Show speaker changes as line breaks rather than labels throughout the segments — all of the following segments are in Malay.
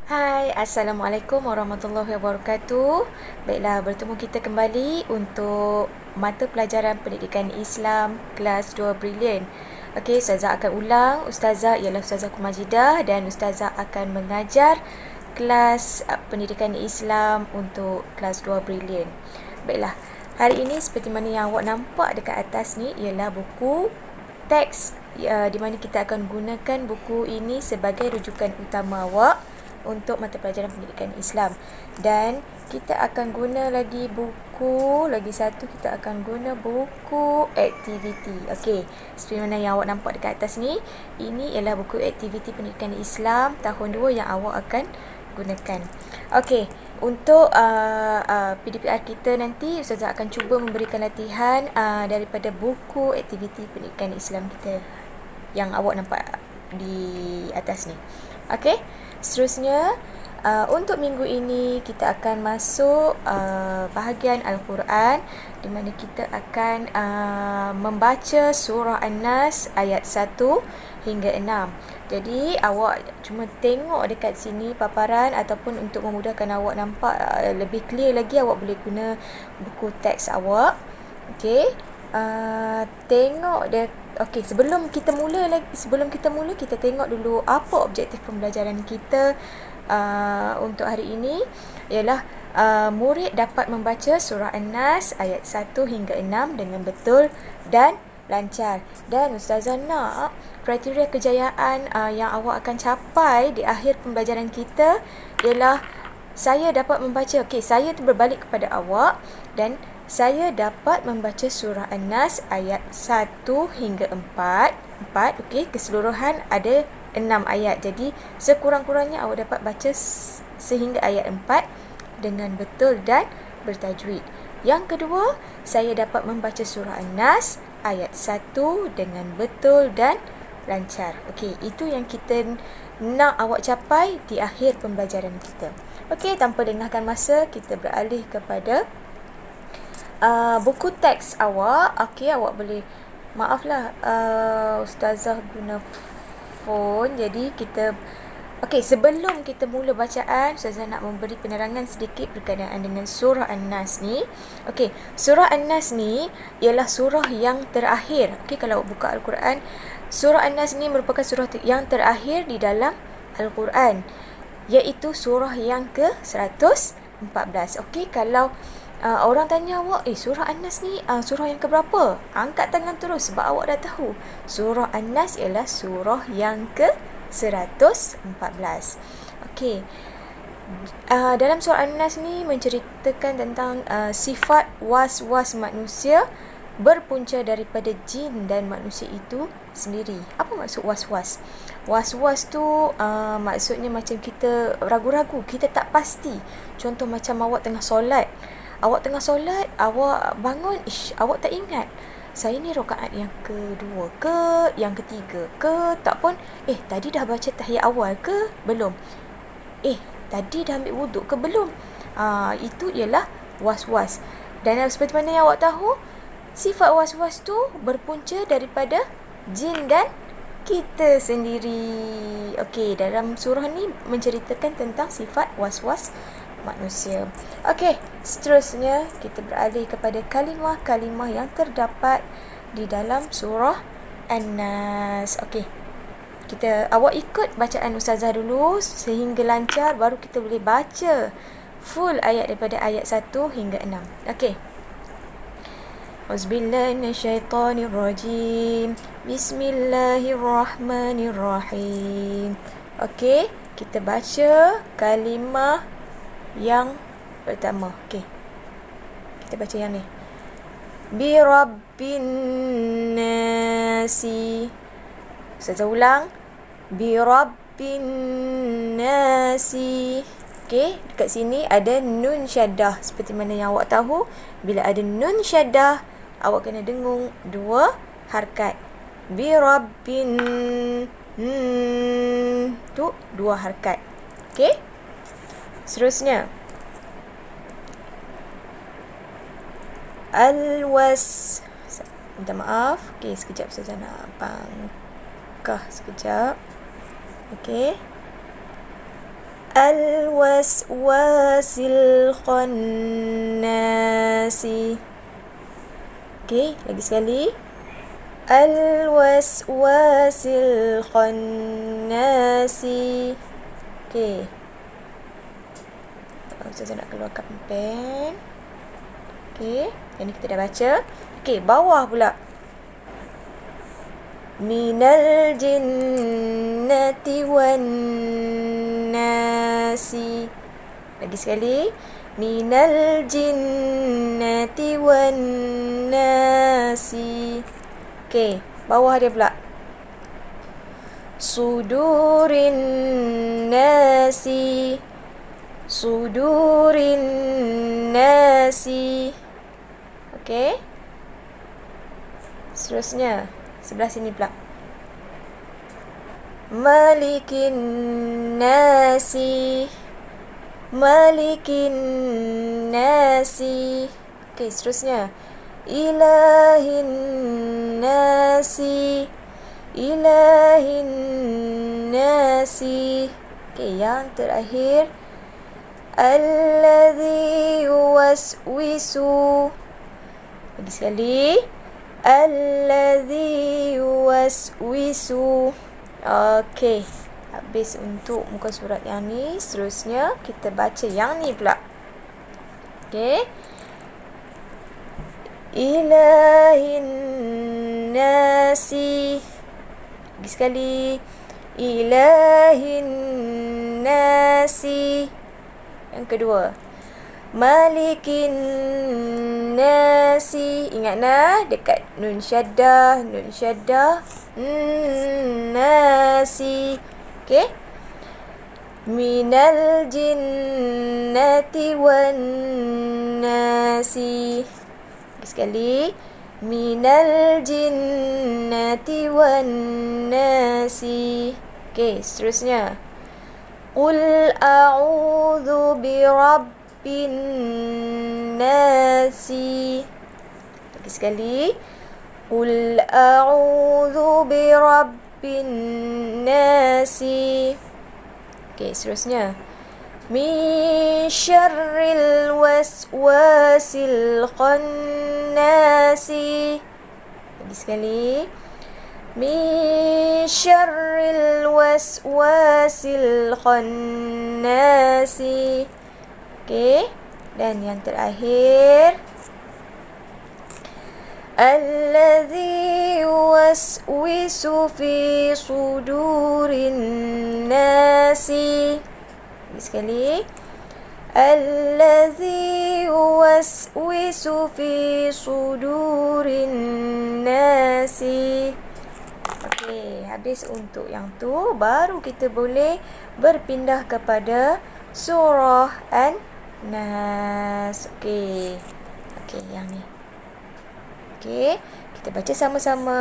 Hai, Assalamualaikum warahmatullahi wabarakatuh. Baiklah, bertemu kita kembali untuk mata pelajaran pendidikan Islam kelas 2 Brilliant. Okey, Ustazah akan ulang. Ustazah ialah Ustazah Kumajidah dan Ustazah akan mengajar kelas pendidikan Islam untuk kelas 2 Brilliant. Baiklah, hari ini seperti mana yang awak nampak dekat atas ni ialah buku teks di mana kita akan gunakan buku ini sebagai rujukan utama awak untuk mata pelajaran pendidikan Islam. Dan kita akan guna lagi lagi satu kita akan guna buku aktiviti. Okey, seperti mana yang awak nampak dekat atas ni, ini ialah buku aktiviti pendidikan Islam tahun 2 yang awak akan gunakan. Okey, untuk PDPR kita nanti Ustazah akan cuba memberikan latihan daripada buku aktiviti pendidikan Islam kita yang awak nampak di atas ni. Okey, seterusnya untuk minggu ini kita akan masuk bahagian Al-Quran di mana kita akan membaca surah An-Nas ayat 1 hingga 6. Jadi awak cuma tengok dekat sini paparan, ataupun untuk memudahkan awak nampak lebih clear lagi, awak boleh guna buku teks awak. Okey, tengok dia. Okey, sebelum kita mula kita tengok dulu apa objektif pembelajaran kita untuk hari ini ialah murid dapat membaca surah An-Nas ayat 1 hingga 6 dengan betul dan lancar. Dan Ustazah nak kriteria kejayaan yang awak akan capai di akhir pembelajaran kita ialah saya dapat membaca. Okey, saya tu berbalik kepada awak dan saya dapat membaca surah An-Nas ayat 1 hingga 4. Okey, keseluruhan ada 6 ayat. Jadi sekurang-kurangnya awak dapat baca sehingga ayat 4 dengan betul dan bertajwid. Yang kedua, saya dapat membaca surah An-Nas ayat 1 dengan betul dan lancar. Okey, itu yang kita nak awak capai di akhir pembelajaran kita. Okey, tanpa lengahkan masa, kita beralih kepada buku teks awak. Okey, awak boleh, maaflah Ustazah guna phone, jadi kita sebelum kita mula bacaan, Ustazah nak memberi penerangan sedikit berkenaan dengan surah An-Nas ni. Okey, surah An-Nas ni ialah surah yang terakhir. Okey, kalau awak buka Al-Quran, surah An-Nas ni merupakan surah yang terakhir di dalam Al-Quran, iaitu surah yang ke-114. Okey, kalau orang tanya awak, surah An-Nas ni surah yang keberapa? Angkat tangan terus sebab awak dah tahu. Surah An-Nas ialah surah yang ke-114. Okey. Dalam surah An-Nas ni menceritakan tentang sifat was-was manusia berpunca daripada jin dan manusia itu sendiri. Apa maksud was-was? Was-was tu maksudnya macam kita ragu-ragu, kita tak pasti. Contoh macam awak tengah solat, awak bangun, awak tak ingat, saya ni rakaat yang kedua ke, yang ketiga ke, tak pun, tadi dah baca tahiyat awal ke, belum, tadi dah ambil wuduk ke, belum. Itu ialah was-was. Dan seperti mana yang awak tahu, sifat was-was tu berpunca daripada jin dan kita sendiri. Okey, dalam surah ni menceritakan tentang sifat was-was manusia. Okey, seterusnya kita beralih kepada kalimah-kalimah yang terdapat di dalam surah An-Nas. Okey, awak ikut bacaan Ustazah dulu sehingga lancar, baru kita boleh baca full ayat daripada ayat 1 hingga 6. Okey. Auzubillahi minasyaitonirrajim. Bismillahirrahmanirrahim. Okey, kita baca kalimah yang pertama. Okey, kita baca yang ni. Bi rabbin nasi. Ustazah ulang. Bi rabbin nasi. Okey, dekat sini ada nun syaddah. Seperti mana yang awak tahu, bila ada nun syaddah, awak kena dengung 2 harkat. Bi rabbin tu 2 harkat. Okey, seterusnya Al-was. Minta maaf. Okey, sekejap saya nak pangkah sekejap. Okey. Al-waswasil khannasi. Okey, lagi sekali. Al-waswasil khannasi. Okey. Ustazah nak keluarkan pen. Okey, yang ni kita dah baca. Okey, bawah pula. Minal jinnati wan nasi. Lagi sekali. Minal jinnati wan nasi. Okey, bawah dia pula. Sudurin nasi. Sudurin nasi. Okey. Seterusnya, sebelah sini pula. Malikin nasi. Malikin nasi. Okey, seterusnya. Ilahin nasi. Ilahin nasi. Okey, yang terakhir. Alladhi yuwaswisu. Lagi sekali. Alladhi yuwaswisu. Okey, habis untuk muka surat yang ni. Seterusnya kita baca yang ni pula. Okey. Ilahin nasi. Lagi sekali. Ilahin nasi. Yang kedua. Malikin nasi. Ingat nah, dekat nun syaddah, nun syaddah. Nasi. Okey. Minal jinnati wan nasi. Lagi sekali. Minal jinnati wan nasi. Okey, seterusnya. Qul a'udzu birabbin nasi. Lagi sekali. Qul a'udzu birabbin nasi. Okey, seterusnya. Min syarril waswasil khannasi. Lagi sekali. Min syarril waswasil khannasi. Okey. Dan yang terakhir. Alladhi yuwaswisu fi sudurin nasi. Lagi sekali. Alladhi yuwaswisu fi sudurin nasi. Okey, habis untuk yang tu, baru kita boleh berpindah kepada surah An-Nas. Okey. Okey, yang ni. Okey, kita baca sama-sama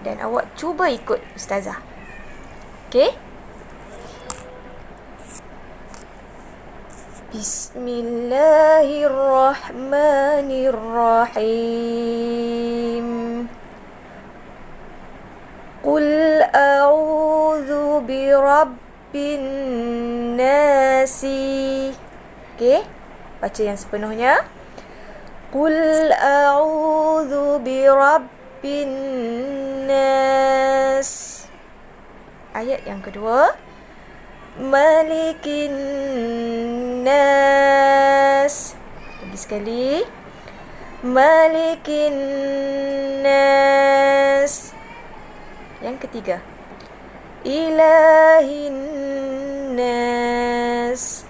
dan awak cuba ikut ustazah. Okey? Bismillahirrahmanirrahim. Qul a'udzu birabbin nasi. Okey, baca yang sepenuhnya. Qul a'udzu birabbin nas. Ayat yang kedua. Malikin nas. Lagi sekali. Malikin nas. Yang ketiga. Ilahin nas.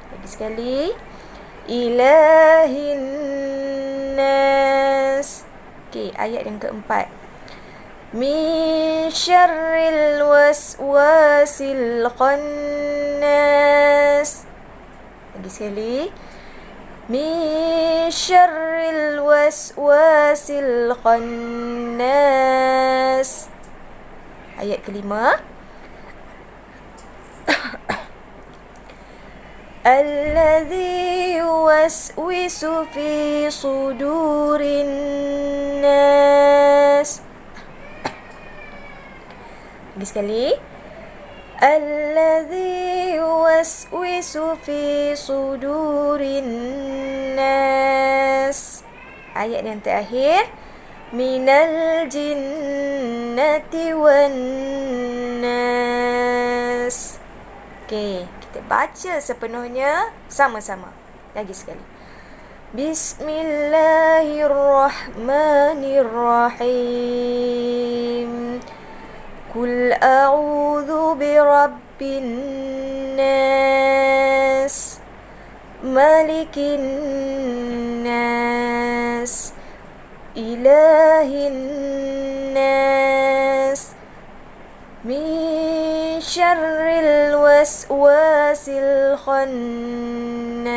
Lagi sekali. Ilahin nas. Okey, ayat yang keempat. Min syarril waswasil khannas. Lagi sekali. Min syarril waswasil khannas. Ayat kelima. Alladhi yuwaswisu fi sudurin nas. Lagi sekali. Alladhi yuwaswisu yuwaswisu fi sudurin nas. Ayat yang terakhir, minal jinnati wan nas. Okey, kita baca sepenuhnya sama-sama. Lagi sekali. Bismillahirrahmanirrahim. Qul a'udzu birabbin nas, malikin nas, ilahin nas, min syarril waswasil khannas,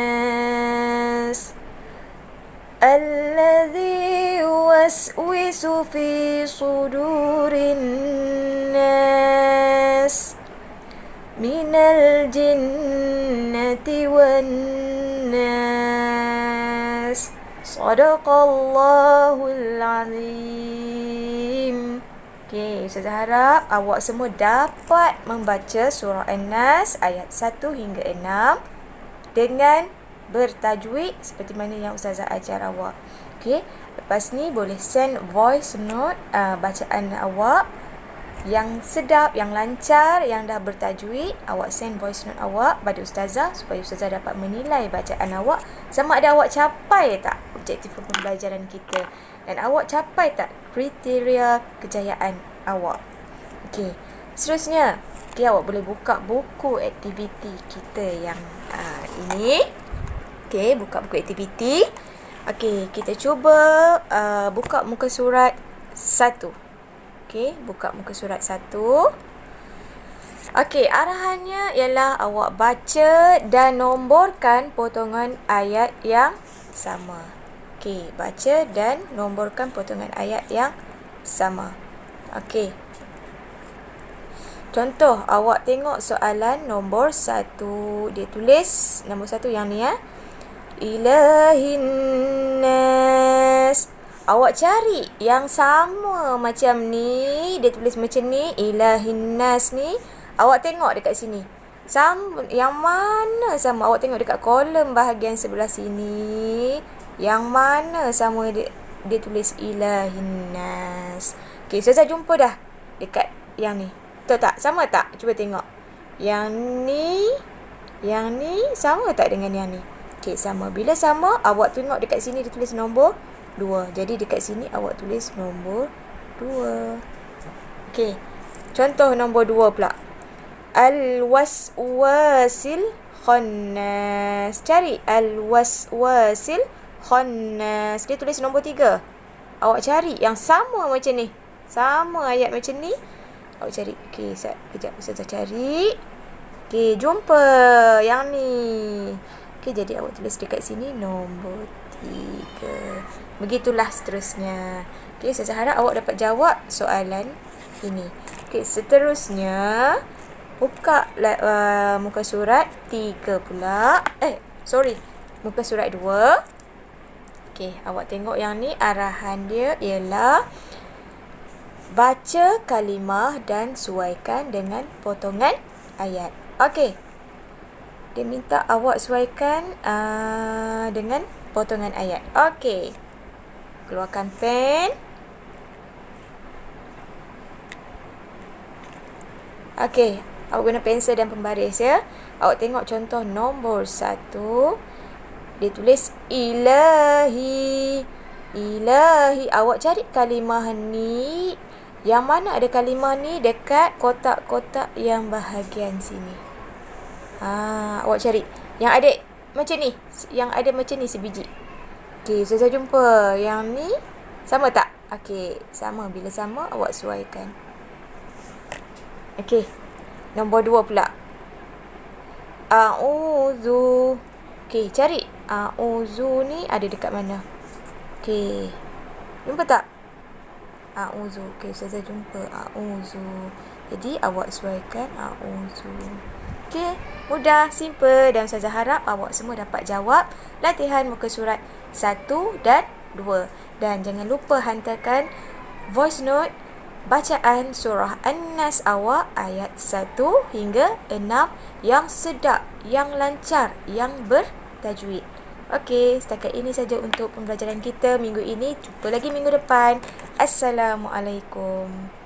alladzi yuwaswisu fi sudurin nas, minal jinnati wan nas. Sadaqallahul azim. Okey, Ustazah harap awak semua dapat membaca surah An-Nas ayat 1 hingga 6 dengan bertajwid seperti mana yang Ustazah ajar awak. Okey, lepas ni boleh send voice note bacaan awak yang sedap, yang lancar, yang dah bertajwid. Awak send voice note awak pada Ustazah supaya Ustazah dapat menilai bacaan awak sama ada awak capai tak objektif pembelajaran kita dan awak capai tak kriteria kejayaan awak. Okey, seterusnya, okey, awak boleh buka buku aktiviti kita yang ini. Okey, buka buku aktiviti. Okey, kita cuba buka muka surat 1. Okey, buka muka surat 1. Okey, arahannya ialah awak baca dan nomborkan potongan ayat yang sama. Okey, baca dan nomborkan potongan ayat yang sama. Okey. Contoh, awak tengok soalan nombor 1. Dia tulis nombor 1 yang ni Ilahin nas. Awak cari yang sama macam ni. Dia tulis macam ni, Ilahin nas ni. Awak tengok dekat sini. Sama, yang mana sama? Awak tengok dekat kolom bahagian sebelah sini. Yang mana sama dia tulis Ilahin nas. Okey, Ustazah jumpa dah dekat yang ni. Betul tak? Sama tak? Cuba tengok. Yang ni sama tak dengan yang ni? Okey, sama. Bila sama, awak tengok dekat sini dia tulis nombor 2. Jadi dekat sini awak tulis nombor 2. Okey. Contoh nombor 2 pula. Al-waswasil khannas. Cari al-waswasil khannas. Dia tulis nombor 3. Awak cari yang sama macam ni. Sama ayat macam ni. Awak cari. Okey, kejap Ustazah cari. Okey, jumpa yang ni. Okey, jadi awak tulis dekat sini nombor 3. Begitulah seterusnya. Okey, Ustazah harap awak dapat jawab soalan ini. Okey, seterusnya buka muka surat 3 pula. Muka surat 2. Okey, awak tengok yang ni arahan dia ialah baca kalimah dan suaikan dengan potongan ayat. Okey. Dia minta awak suaikan dengan potongan ayat. Okey. Keluarkan pen. Okey. Awak guna pensel dan pembaris ya. Awak tengok contoh nombor 1. Dia tulis ilahi. Ilahi. Awak cari kalimah ni. Yang mana ada kalimah ni dekat kotak-kotak yang bahagian sini. Awak cari. Yang ada macam ni. Yang ada macam ni sebiji. Okey, Ustazah jumpa. Yang ni sama tak? Okey, sama. Bila sama, awak suaikan. Okey. Nombor 2 pula. A'udzu. Okey, cari. A'udzu ni ada dekat mana? Okey. Jumpa tak? A'udzu. Okey, Ustazah jumpa. A'udzu. Jadi, awak suaikan a'udzu. Okey, mudah, simple dan Ustazah harap awak semua dapat jawab latihan muka surat 1 dan 2. Dan jangan lupa hantarkan voice note bacaan surah An-Nas awak ayat 1 hingga 6 yang sedap, yang lancar, yang bertajwid. Okey, setakat ini saja untuk pembelajaran kita minggu ini. Jumpa lagi minggu depan. Assalamualaikum.